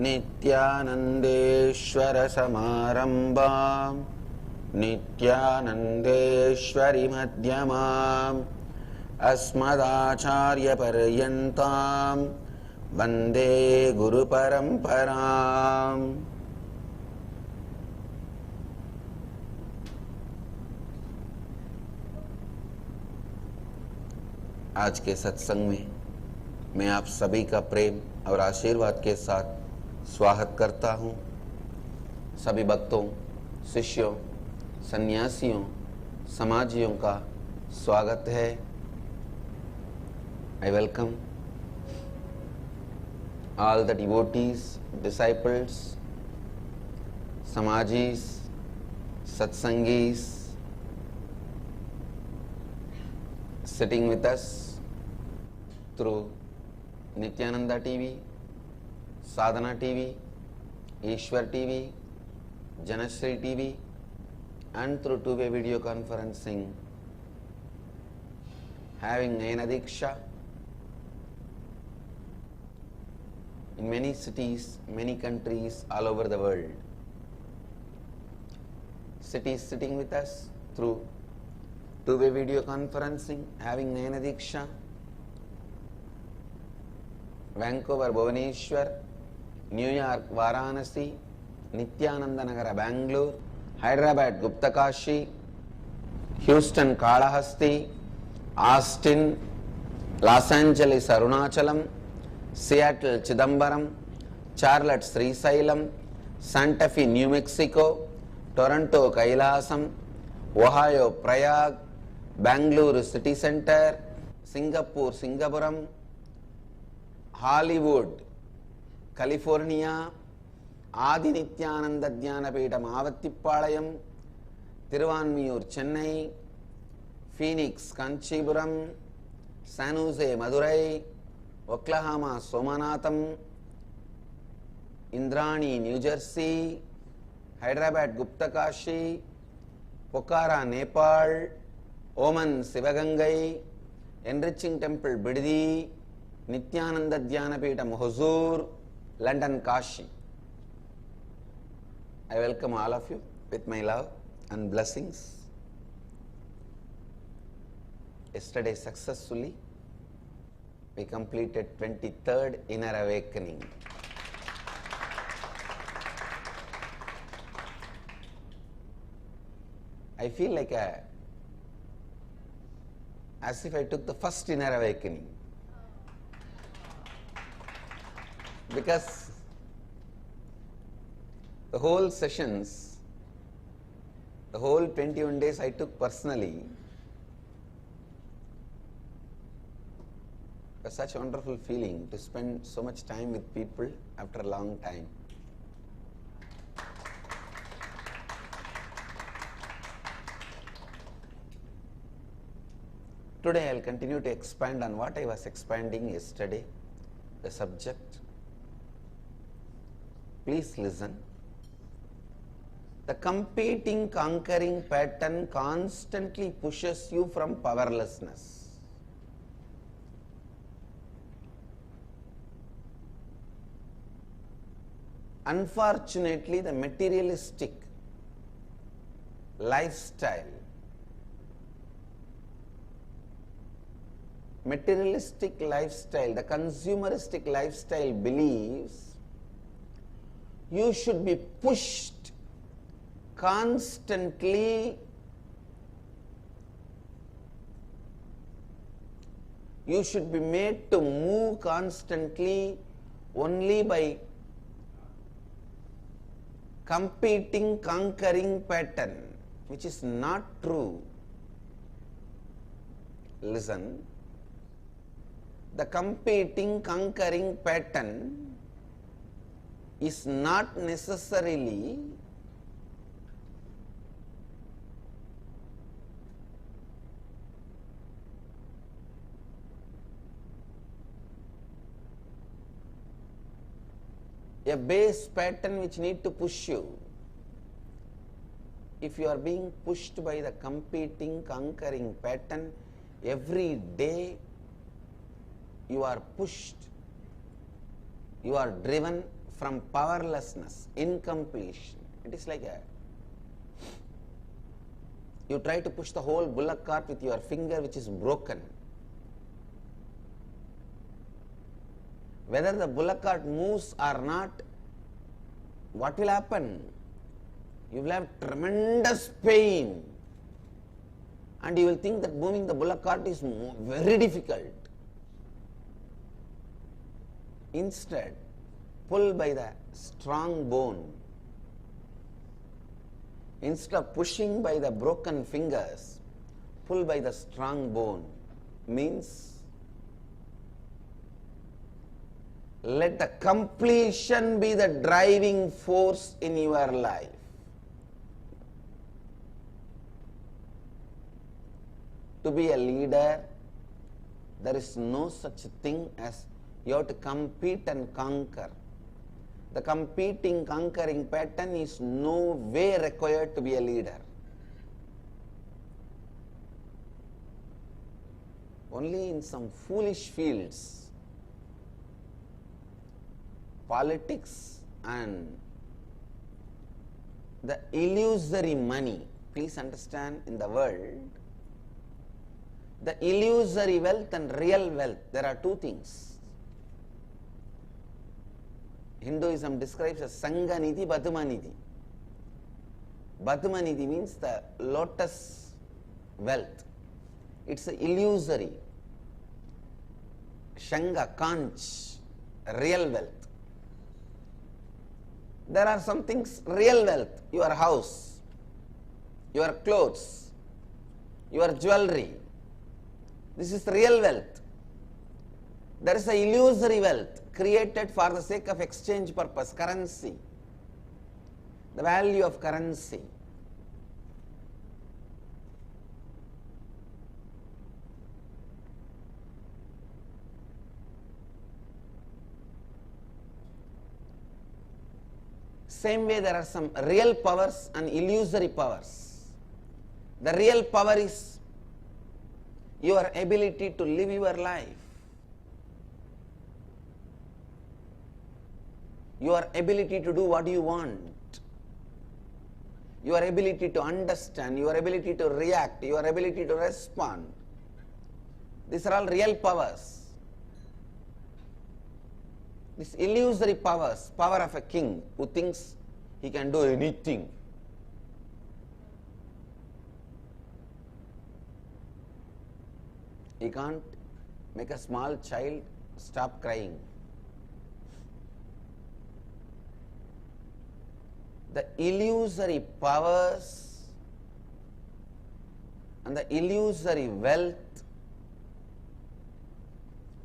नित्यानन्देश्वर समारम्भाम् नित्यानन्देश्वरि मध्यमाम् अस्मदाचार्यपर्यन्ताम् वन्दे गुरुपरम्पराम्। आज के सत्संग में मैं आप सभी का प्रेम और आशीर्वाद के साथ स्वागत करता हूँ। सभी भक्तों, शिष्यों, सन्यासियों, समाजियों का स्वागत है। I welcome all the devotees, disciples, samajis, satsangis sitting with us through Nityananda TV, Sadhana TV, Ishwar TV, Janashri TV, and through two-way video conferencing, having Nayana Diksha in many cities, many countries all over the world. Cities sitting with us through two-way video conferencing, having Nayana Diksha, Vancouver, Bhubaneswar, New York, Varanasi, Nityananda Nagara, Bangalore, Hyderabad, Guptakashi, Houston, Kalahasti, Austin, Los Angeles, Arunachalam, Seattle, Chidambaram, Charlotte, Srisailam, Santa Fe, New Mexico, Toronto, Kailasam, Ohio, Prayag, Bangalore City Center, Singapore, Singapuram, Hollywood, California, Adi Nityananda Dhyanapeetham Avattipalayam, Thiruvanmiyur, Chennai, Phoenix, Kanchipuram, San Jose, Madurai, Oklahoma, Somanatham, Indrani, New Jersey, Hyderabad, Guptakashi, Pokhara, Nepal, Oman, Sivagangai, Enriching Temple, Biddi, Nityananda Dhyanapeetham, Hosur, London, Kashi. I welcome all of you with my love and blessings. Yesterday successfully we completed 23rd Inner Awakening. I feel like as if I took the first Inner Awakening, because the whole sessions, the whole 21 days I took personally. It was such a wonderful feeling to spend so much time with people after a long time. Today I will continue to expand on what I was expanding yesterday, the subject. Please listen. The competing, conquering pattern constantly pushes you from powerlessness. Unfortunately, the materialistic lifestyle, the consumeristic lifestyle believes you should be pushed constantly, you should be made to move constantly only by competing, conquering pattern, which is not true. Listen, the competing, conquering pattern is not necessarily a base pattern which need to push you. If you are being pushed by the competing, conquering pattern, every day you are pushed, you are driven from powerlessness, incompletion. It is like a, you try to push the whole bullock cart with your finger which is broken. Whether the bullock cart moves or not, what will happen? You will have tremendous pain and you will think that moving the bullock cart is very difficult. Instead, pull by the strong bone. Instead of pushing by the broken fingers, pull by the strong bone. Means, let the completion be the driving force in your life. To be a leader, there is no such thing as you have to compete and conquer. The competing, conquering pattern is no way required to be a leader. Only in some foolish fields, politics and the illusory money. Please understand, in the world, the illusory wealth and real wealth, there are two things. Hinduism describes as Sanganidhi, Badhumanidhi. Badhumanidhi means the lotus wealth. It's illusory. Shanga, Kanch, real wealth. There are some things, real wealth, your house, your clothes, your jewelry. This is real wealth. There is an illusory wealth created for the sake of exchange purpose, currency, the value of currency. Same way, there are some real powers and illusory powers. The real power is your ability to live your life. Your ability to do what you want, your ability to understand, your ability to react, your ability to respond. These are all real powers. These illusory powers, power of a king who thinks he can do anything. He can't make a small child stop crying. The illusory powers and the illusory wealth,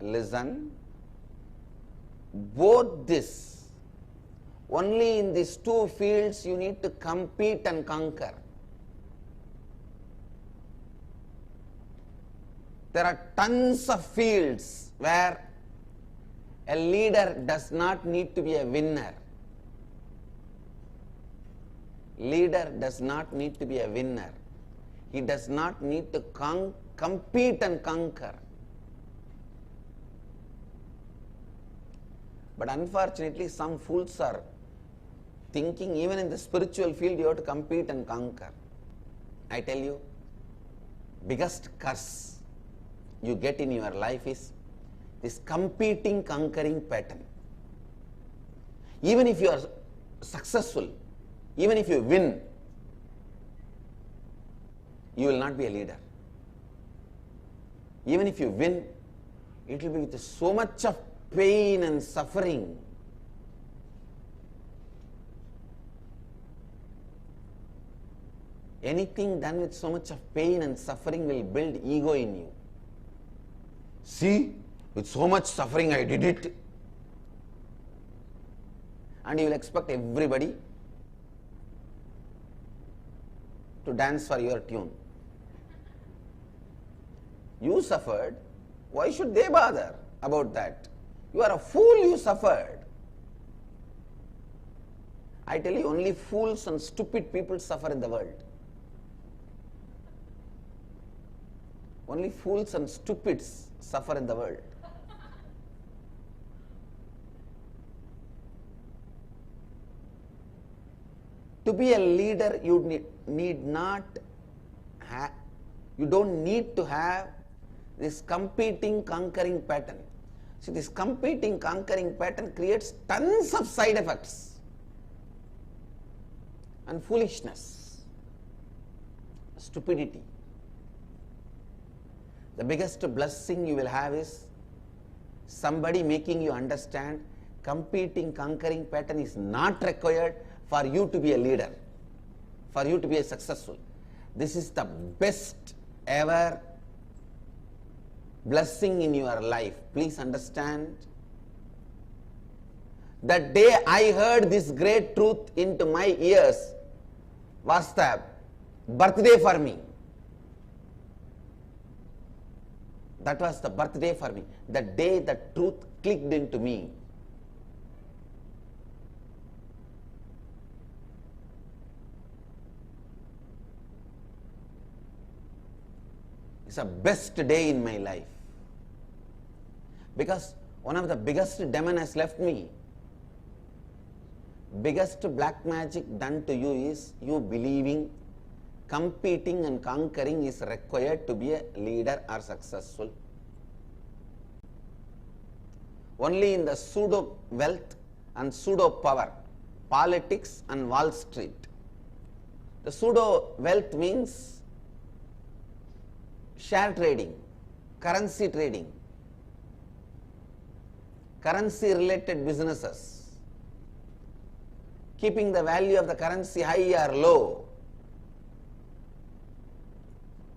listen, both this, only in these two fields you need to compete and conquer. There are tons of fields where a leader does not need to be a winner. Leader does not need to be a winner. He does not need to compete and conquer. But unfortunately, some fools are thinking even in the spiritual field you have to compete and conquer. I tell you, biggest curse you get in your life is this competing, conquering pattern. Even if you are successful, even if you win, you will not be a leader. Even if you win, it will be with so much of pain and suffering. Anything done with so much of pain and suffering will build ego in you. See, with so much suffering I did it. And you will expect everybody to dance for your tune. You suffered, why should they bother about that? You are a fool, you suffered. I tell you, only fools and stupid people suffer in the world. Only fools and stupids suffer in the world. To be a leader, you don't need to have this competing, conquering pattern. See, this competing, conquering pattern creates tons of side effects and foolishness, stupidity. The biggest blessing you will have is somebody making you understand competing, conquering pattern is not required for you to be a leader, for you to be a successful. This is the best ever blessing in your life. Please understand. The day I heard this great truth into my ears was the birthday for me. That was the birthday for me. The day the truth clicked into me. It's the best day in my life. Because one of the biggest demon has left me. Biggest black magic done to you is you believing competing and conquering is required to be a leader or successful. Only in the pseudo wealth and pseudo power, politics and Wall Street. The pseudo wealth means share trading, currency trading, currency related businesses, keeping the value of the currency high or low.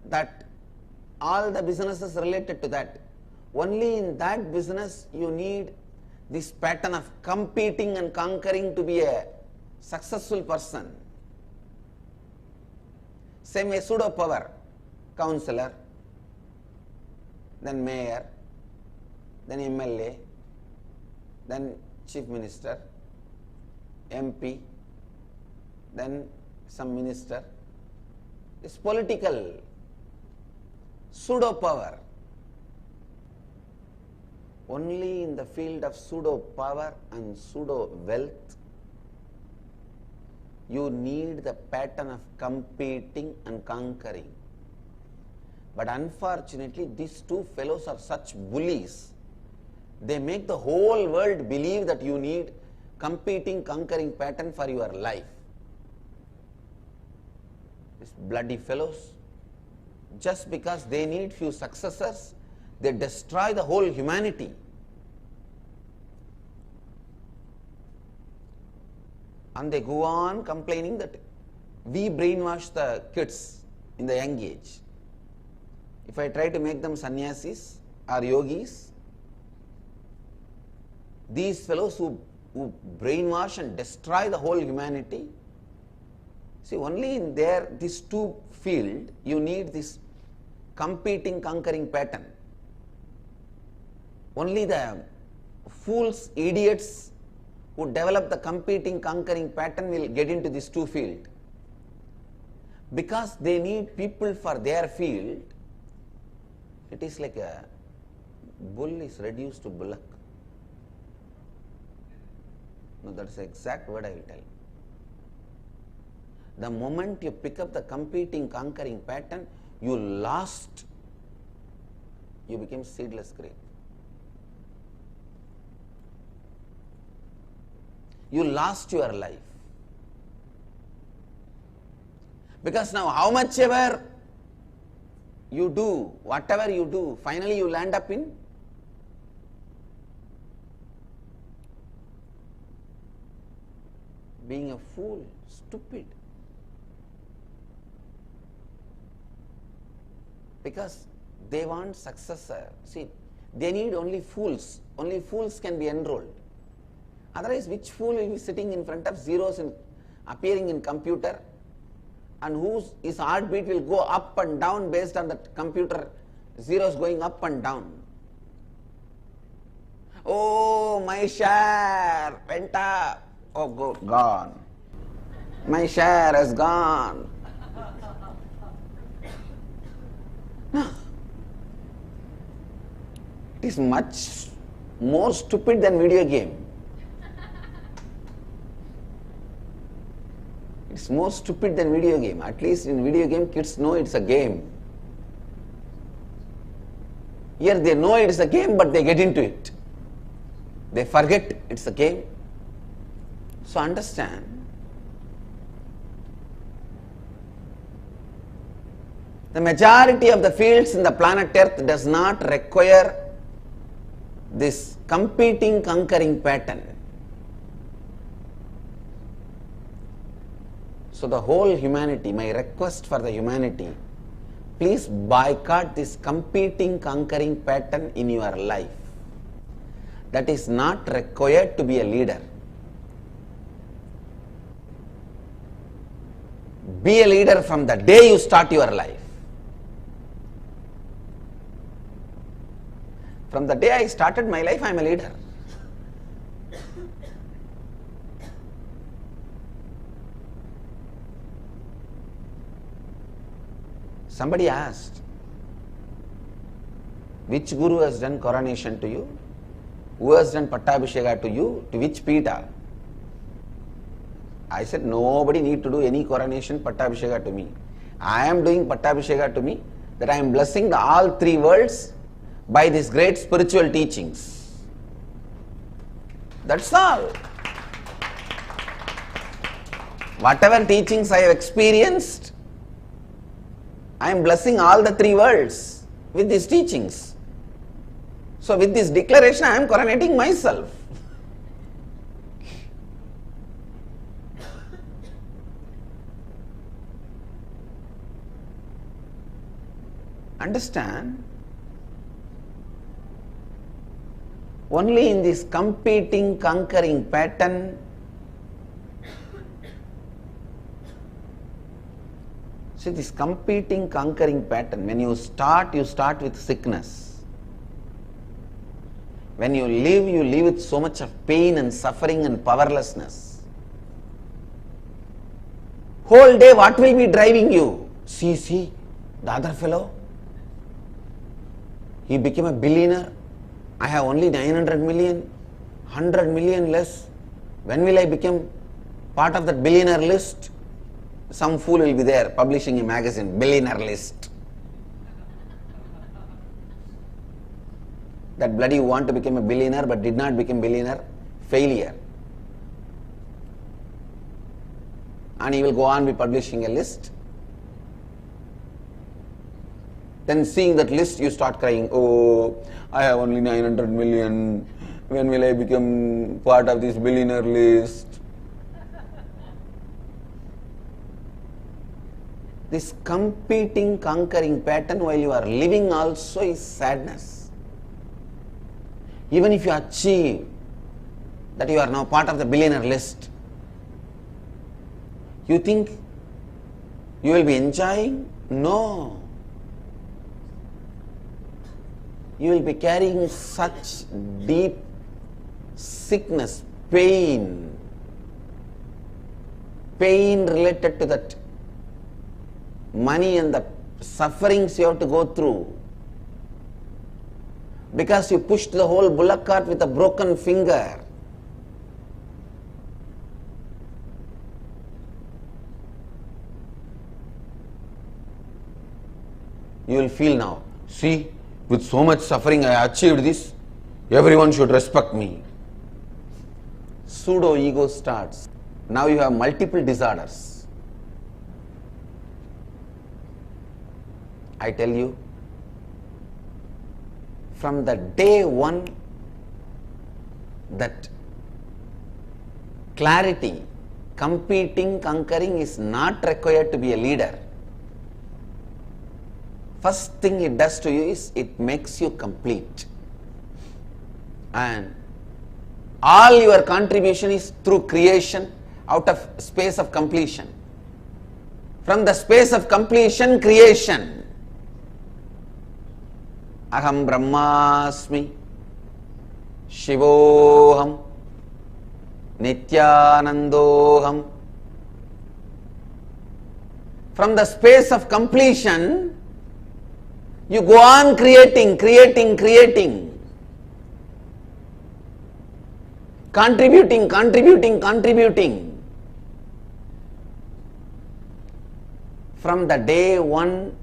That all the businesses related to that. Only in that business you need this pattern of competing and conquering to be a successful person. Same way pseudo power, councillor, then mayor, then MLA, then chief minister, MP, then some minister. It's political pseudo power. Only in the field of pseudo power and pseudo wealth you need the pattern of competing and conquering. But unfortunately, these two fellows are such bullies. They make the whole world believe that you need competing, conquering pattern for your life. These bloody fellows, just because they need few successors, they destroy the whole humanity. And they go on complaining that we brainwash the kids in the young age. If I try to make them sannyasis or yogis, these fellows who brainwash and destroy the whole humanity, see, only in this two field you need this competing, conquering pattern. Only the fools, idiots who develop the competing, conquering pattern will get into this two field. Because they need people for their field, it is like a bull is reduced to bullock. No, that's the exact word I will tell. The moment you pick up the competing, conquering pattern, you lost, you became seedless grape. You lost your life. Because now how much ever you do, whatever you do, finally you land up in being a fool, stupid. Because they want successor. See, they need only fools. Only fools can be enrolled. Otherwise, which fool will be sitting in front of zeros and appearing in computer, and his heartbeat will go up and down based on the computer zeros going up and down. Oh, my share went up. Oh, gone. My share has gone. No. It is much more stupid than video game. It's more stupid than video game. At least in video game, kids know it's a game. Here they know it's a game, but they get into it. They forget it's a game. So understand, the majority of the fields in the planet Earth does not require this competing, conquering pattern. So the whole humanity, my request for the humanity, please boycott this competing, conquering pattern in your life. That is not required to be a leader. Be a leader from the day you start your life. From the day I started my life, I am a leader. Somebody asked, which guru has done coronation to you? Who has done Pattabhisheka to you? To which Pita? I said, nobody need to do any coronation Pattabhisheka to me. I am doing Pattabhisheka to me, that I am blessing all three worlds by these great spiritual teachings. That's all. Whatever teachings I have experienced, I am blessing all the three worlds with these teachings. So with this declaration, I am coronating myself. Understand? Only in this competing, conquering pattern, see this competing, conquering pattern, when you start with sickness. When you live with so much of pain and suffering and powerlessness. Whole day what will be driving you? See, the other fellow, he became a billionaire. I have only 900 million, 100 million less. When will I become part of that billionaire list? Some fool will be there publishing a magazine, billionaire list. That bloody want to become a billionaire but did not become billionaire, failure. And he will go on be publishing a list. Then seeing that list, you start crying, oh, I have only 900 million. When will I become part of this billionaire list? This competing, conquering pattern while you are living also is sadness. Even if you achieve that you are now part of the billionaire list, you think you will be enjoying? No. You will be carrying such deep sickness, pain related to that money and the sufferings you have to go through. Because you pushed the whole bullock cart with a broken finger. You will feel now, see, with so much suffering I achieved this, everyone should respect me. Pseudo ego starts. Now you have multiple disorders. I tell you, from the day one, that clarity, competing, conquering is not required to be a leader. First thing it does to you is it makes you complete. And all your contribution is through creation out of space of completion. From the space of completion, creation. Aham Brahmasmi, Shivoham, Nityanandoham. From the space of completion, you go on creating. Contributing. From the day one,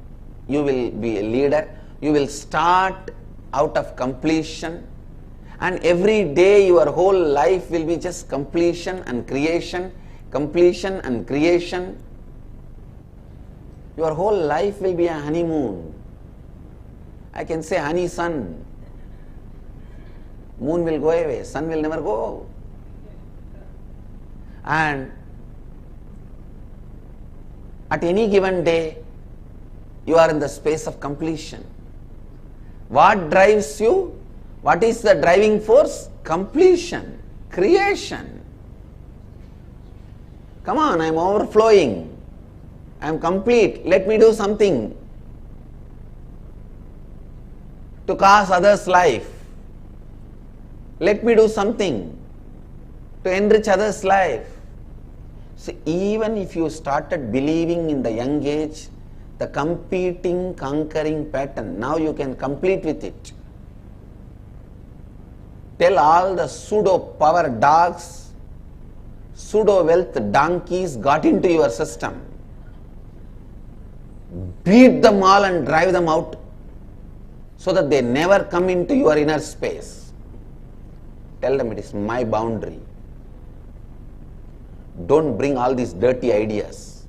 you will be a leader. You will start out of completion, and every day your whole life will be just completion and creation, completion and creation. Your whole life will be a honeymoon. I can say honey sun. Moon will go away, sun will never go. And at any given day, you are in the space of completion. What drives you? What is the driving force? Completion, creation. Come on, I am overflowing. I am complete. Let me do something to cause others' life. Let me do something to enrich others' life. See, even if you started believing in the young age, the competing, conquering pattern, now you can complete with it. Tell all the pseudo power dogs, pseudo wealth donkeys got into your system. Beat them all and drive them out so that they never come into your inner space. Tell them it is my boundary. Don't bring all these dirty ideas.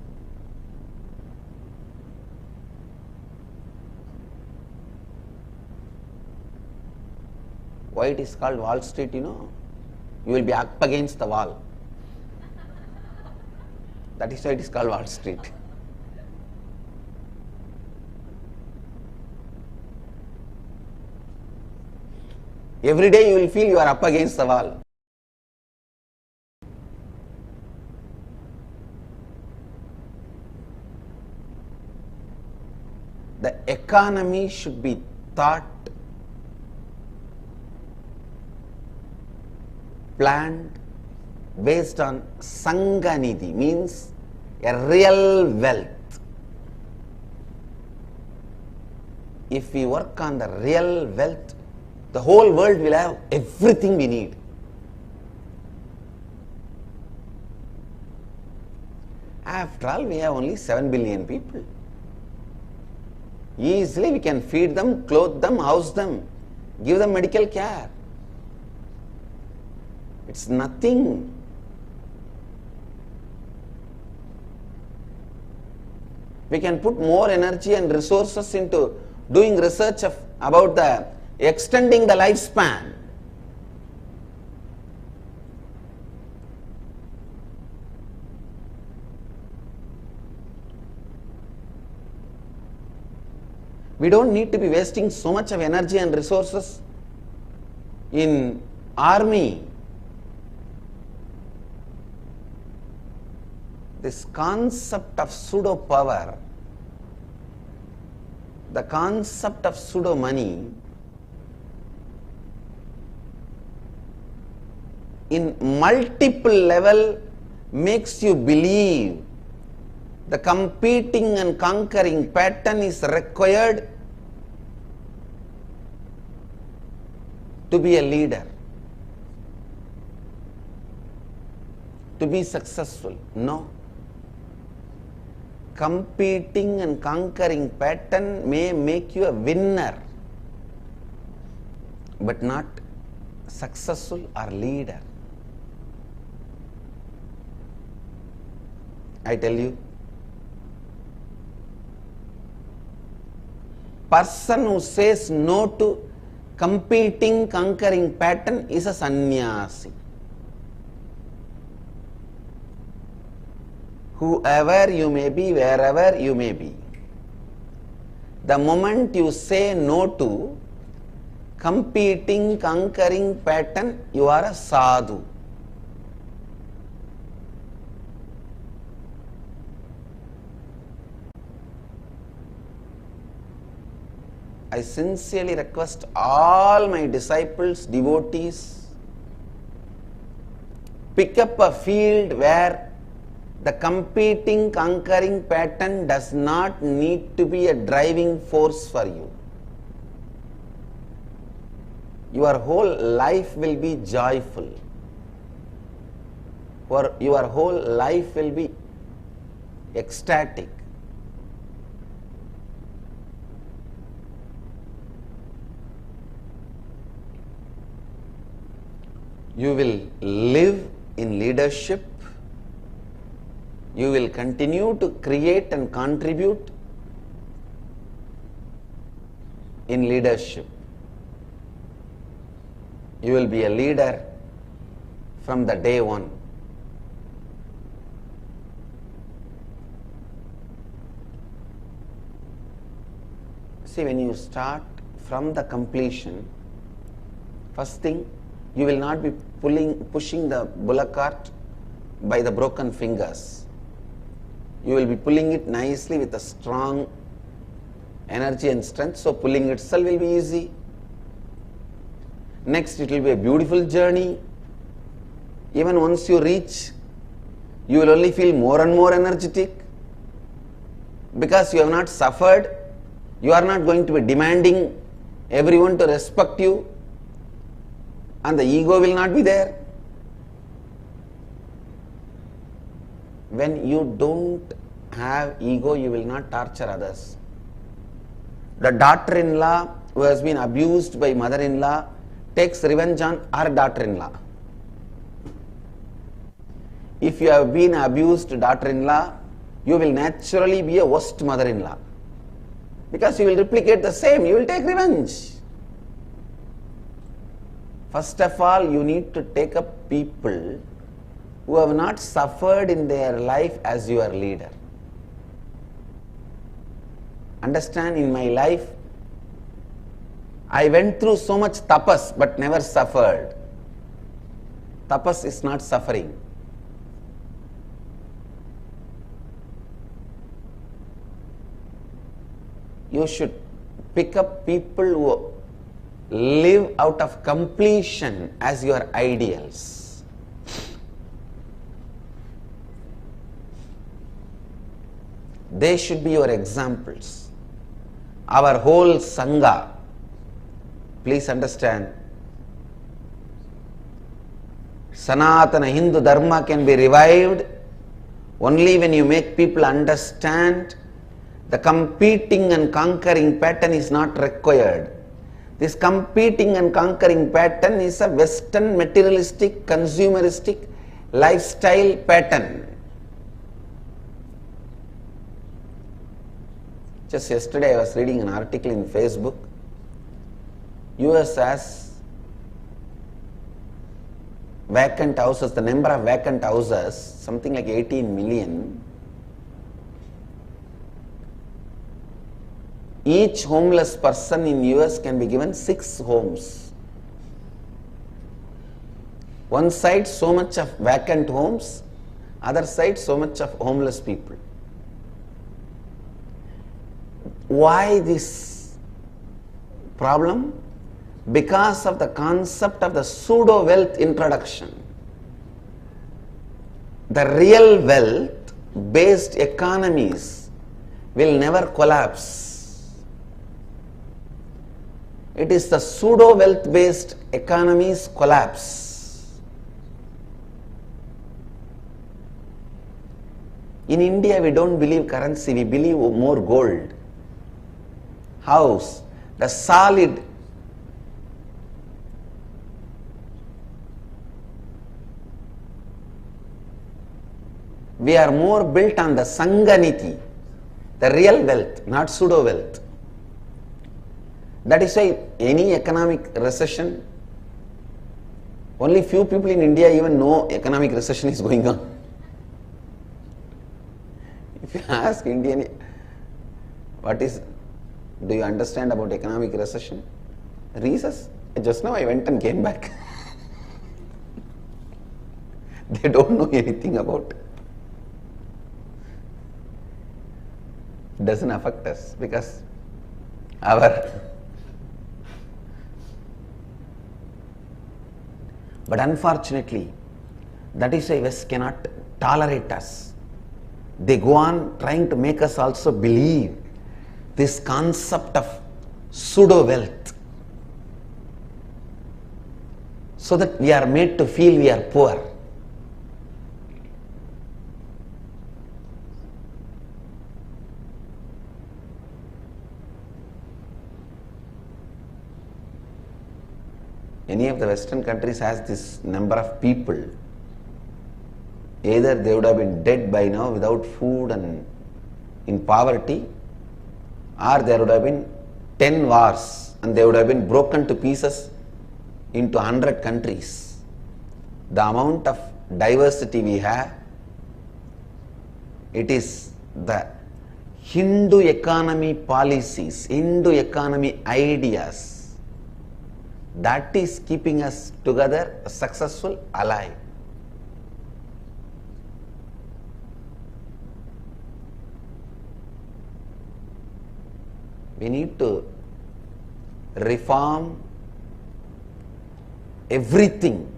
Why it is called Wall Street, you know? You will be up against the wall. That is why it is called Wall Street. Every day you will feel you are up against the wall. The economy should be thought, planned based on Sanganidhi, means a real wealth. If we work on the real wealth, the whole world will have everything we need. After all, we have only 7 billion people. Easily we can feed them, clothe them, house them, give them medical care. It's nothing. We can put more energy and resources into doing research about the extending the lifespan. We don't need to be wasting so much of energy and resources in army. This concept of pseudo power, the concept of pseudo money, in multiple level makes you believe the competing and conquering pattern is required to be a leader, to be successful. No. Competing and conquering pattern may make you a winner, but not successful or leader. I tell you, person who says no to competing, conquering pattern is a sannyasi. Whoever you may be, wherever you may be, the moment you say no to competing, conquering pattern, you are a sadhu. I sincerely request all my disciples, devotees, pick up a field where the competing, conquering pattern does not need to be a driving force for you. Your whole life will be joyful. Your whole life will be ecstatic. You will live in leadership. You will continue to create and contribute in leadership. You will be a leader from the day one. See, when you start from the completion, first thing, you will not be pushing the bullock cart by the broken fingers. You will be pulling it nicely with a strong energy and strength, so pulling itself will be easy. Next, it will be a beautiful journey. Even once you reach, you will only feel more and more energetic because you have not suffered. You are not going to be demanding everyone to respect you, and the ego will not be there. When you don't have ego, you will not torture others. The daughter-in-law who has been abused by mother-in-law takes revenge on her daughter-in-law. If you have been abused daughter-in-law, you will naturally be a worst mother-in-law. Because you will replicate the same, you will take revenge. First of all, you need to take up people who have not suffered in their life as your leader. Understand, in my life, I went through so much tapas but never suffered. Tapas is not suffering. You should pick up people who live out of completion as your ideals. They should be your examples. Our whole Sangha, please understand, Sanatana Hindu Dharma can be revived only when you make people understand the competing and conquering pattern is not required. This competing and conquering pattern is a Western materialistic, consumeristic lifestyle pattern. Just yesterday I was reading an article in Facebook. US has vacant houses, the number of vacant houses, something like 18 million. Each homeless person in US can be given 6 homes. One side so much of vacant homes, other side so much of homeless people. Why this problem? Because of the concept of the pseudo-wealth introduction. The real wealth-based economies will never collapse. It is the pseudo-wealth-based economies collapse. In India, we don't believe currency, we believe more gold. House, the solid we are more built on the Sanganiti, the real wealth, not pseudo-wealth. That is why any economic recession, only few people in India even know economic recession is going on. If you ask Indian, do you understand about economic recession? Recess? Just now I went and came back. They don't know anything about it. It doesn't affect us because but unfortunately, that is why West cannot tolerate us. They go on trying to make us also believe this concept of pseudo-wealth, so that we are made to feel we are poor. any of the Western countries has this number of people, either they would have been dead by now without food and in poverty, or there would have been 10 wars and they would have been broken to pieces into 100 countries. The amount of diversity we have, it is the Hindu economy policies, Hindu economy ideas that is keeping us together, successful, alive. We need to reform everything.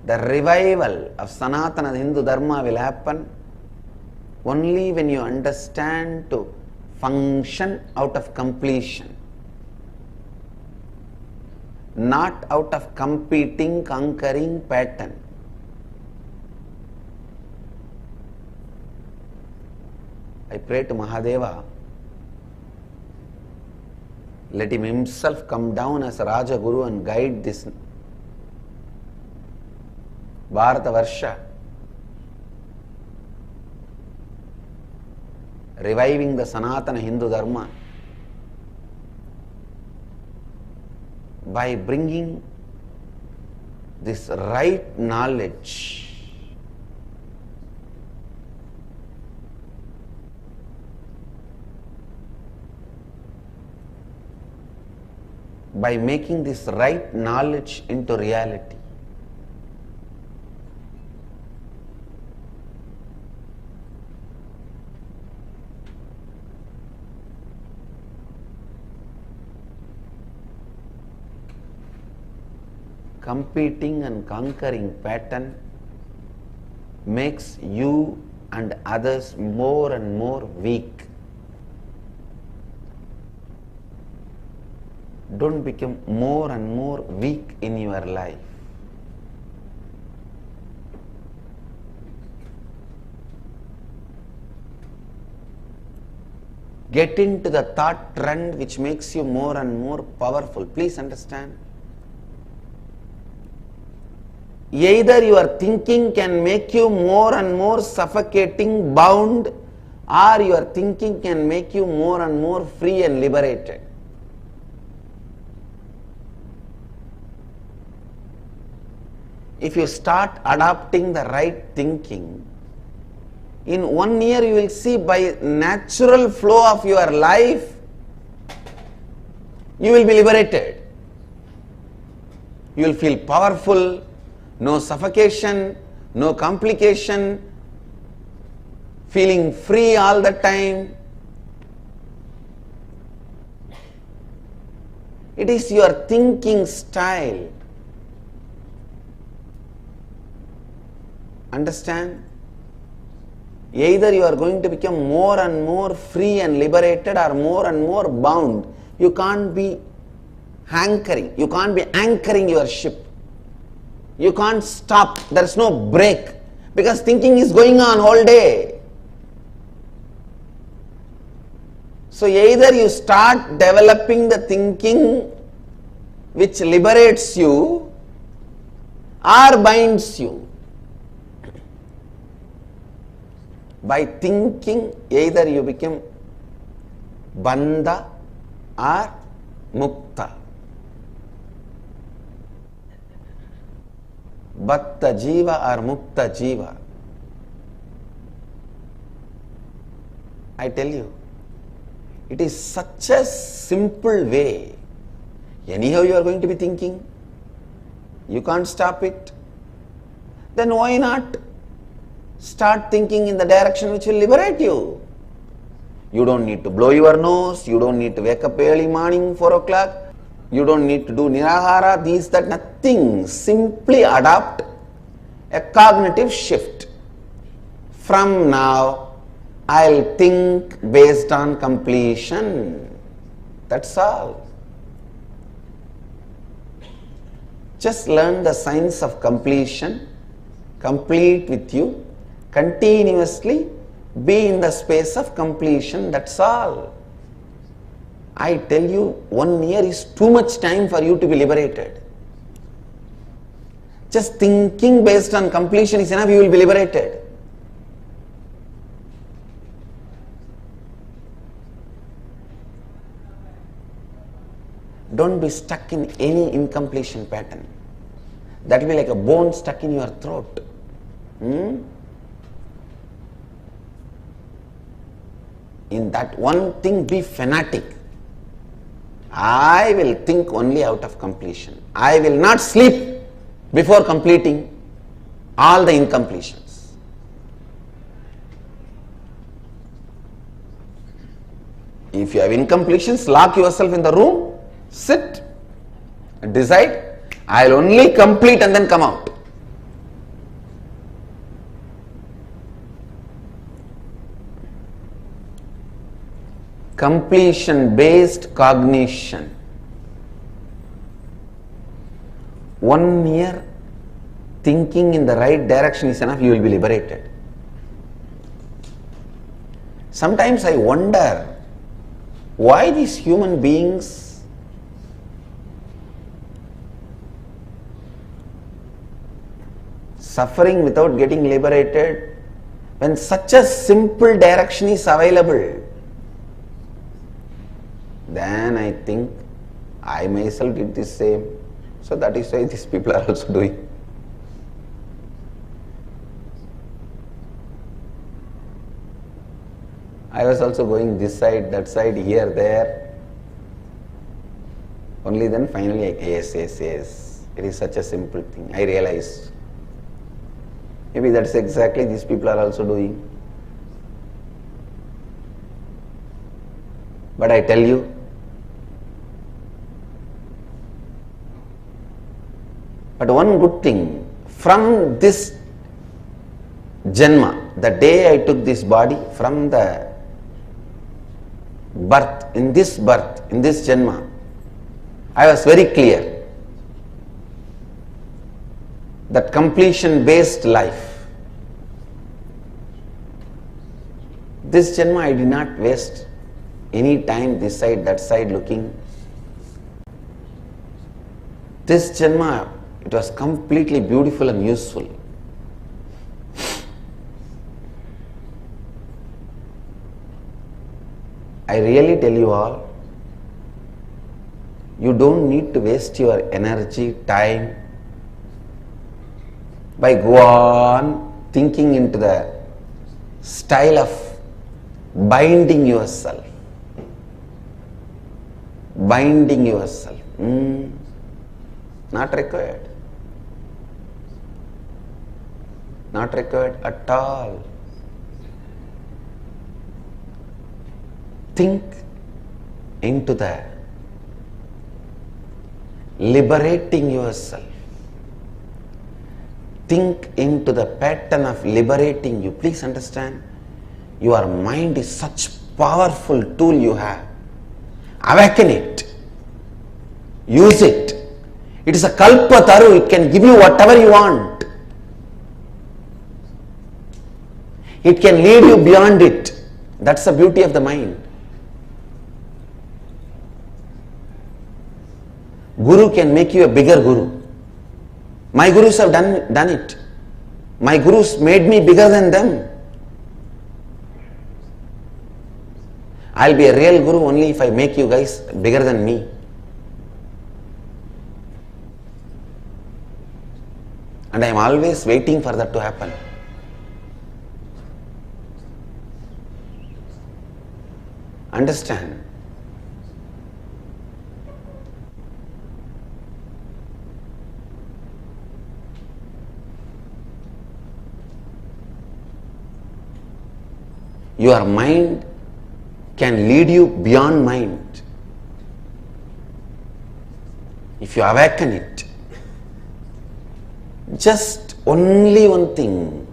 The revival of Sanatana Hindu Dharma will happen only when you understand to function out of completion, not out of competing, conquering pattern. I pray to Mahadeva, let him himself come down as a Raja Guru and guide this Bharata Varsha, reviving the Sanatana Hindu Dharma by bringing this right knowledge. By making this right knowledge into reality. Competing and conquering pattern makes you and others more and more weak. Don't become more and more weak in your life. Get into the thought trend which makes you more and more powerful. Please understand. Either your thinking can make you more and more suffocating, bound, or your thinking can make you more and more free and liberated. If you start adopting the right thinking, in 1 year you will see by natural flow of your life, you will be liberated. You will feel powerful, no suffocation, no complication, feeling free all the time. It is your thinking style. Understand? Either you are going to become more and more free and liberated or more and more bound. You can't be hankering. You can't be anchoring your ship. You can't stop. There is no break because thinking is going on all day. So either you start developing the thinking which liberates you or binds you. By thinking, either you become bandha or mukta. Bhatta jiva or mukta jiva. I tell you, it is such a simple way. Anyhow you are going to be thinking. You can't stop it. Then why not start thinking in the direction which will liberate you? You don't need to blow your nose. You don't need to wake up early morning, 4 o'clock. You don't need to do nirahara, these, that, nothing. Simply adopt a cognitive shift. From now, I'll think based on completion. That's all. Just learn the science of completion. Complete with you. Continuously be in the space of completion. That's all. I tell you, 1 year is too much time for you to be liberated. Just thinking based on completion is enough, you will be liberated. Don't be stuck in any incompletion pattern. That will be like a bone stuck in your throat. In that one thing, be fanatic. I will think only out of completion. I will not sleep before completing all the incompletions. If you have incompletions, lock yourself in the room, sit, decide, I will only complete and then come out. Completion based cognition. 1 year thinking in the right direction is enough, you will be liberated. Sometimes I wonder why these human beings suffering without getting liberated when such a simple direction is available. Then I think I myself did the same. So that is why these people are also doing. I was also going this side, that side, here, there. Only then finally, yes. It is such a simple thing. I realized. Maybe that's exactly these people are also doing. But I tell you, but one good thing, from this Janma, the day I took this body, from the birth, in this Janma, I was very clear that completion based life, this Janma I did not waste any time this side, that side looking. This Janma, it was completely beautiful and useful. I really tell you all, you don't need to waste your energy, time by go on thinking into the style of binding yourself. Binding yourself. Not required. Not required at all. Think into the liberating yourself. Think into the pattern of liberating you. Please understand, your mind is such powerful tool you have. Awaken it. Use it. It is a kalpataru. It can give you whatever you want. It can lead you beyond it. That's the beauty of the mind. Guru can make you a bigger guru. My gurus have done it. My gurus made me bigger than them. I'll be a real guru only if I make you guys bigger than me. And I am always waiting for that to happen. Understand? Your mind can lead you beyond mind. If you awaken it, just only one thing,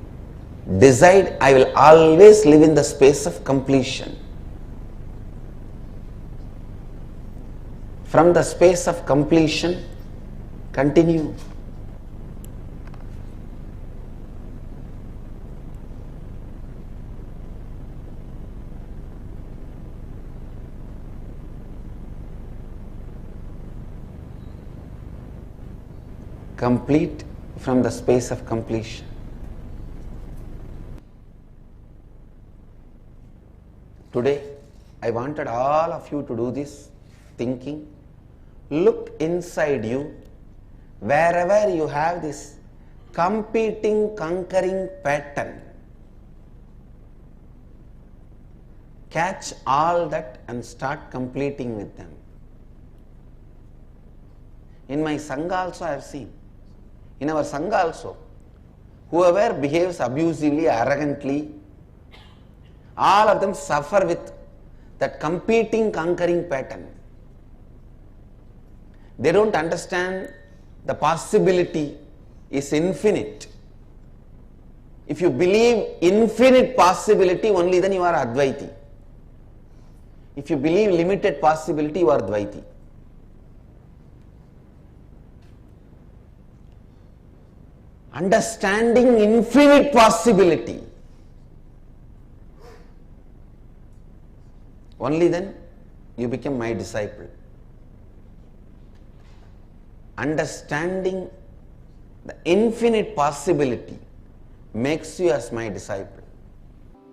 decide I will always live in the space of completion. From the space of completion, continue. Complete from the space of completion. Today, I wanted all of you to do this thinking. Look inside you, wherever you have this competing, conquering pattern. Catch all that and start completing with them. In my Sangha also I have seen. In our Sangha also, whoever behaves abusively, arrogantly, all of them suffer with that competing, conquering pattern. They don't understand the possibility is infinite. If you believe infinite possibility, only then you are Advaiti. If you believe limited possibility, you are Dvaiti. Understanding infinite possibility, only then you become my disciple. Understanding the infinite possibility makes you as my disciple.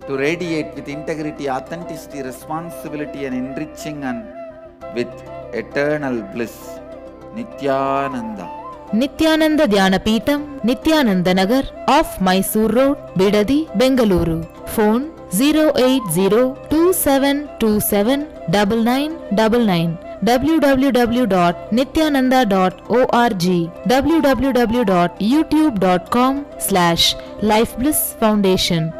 To radiate with integrity, authenticity, responsibility and enriching and with eternal bliss. Nityananda. Nityananda Dhyanapitham, Nityananda Nagar, off Mysore Road, Bidadi, Bengaluru. Phone 08027279999. www.nityananda.org. www.youtube.com/Life Bliss Foundation.